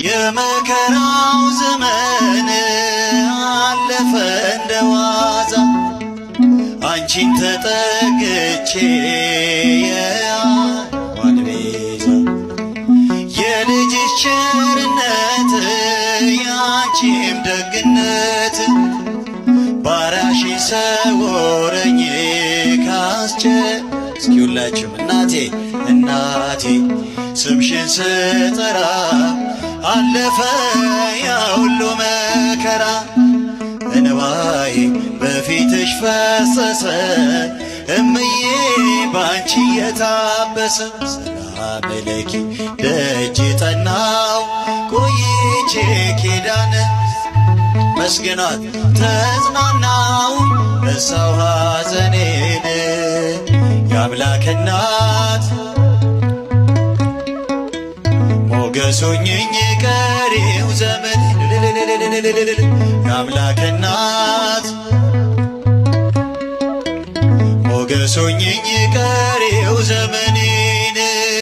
የመከራው ዘመን አለፈ እንደ ዋዛ አንቺን ተጠግቼ የአዋድ ቤዛ የልጅሽ ቸርነት ያንቺም ደግነት ባሪያሽን ሰወረኝ እስኪ ሁላችሁም እናቴ ስምሽን ስጠራ አለፈ ያ ሁሉ መከራ እንባዬ በፊትሽ ፈሰሰ እምዬ ባንቺ የታበሰ ሰላም ለኪ ደጅ ጠናው ቆይቼ ኪዳነ መስገናት ተጽናናው ረሳው ሐዘኔን የአምላክ እናት ሞገሱኝኝ ቀሪው ዘመን የአምላክ እናት ሞገሱኝኝ ቀሪው ዘመን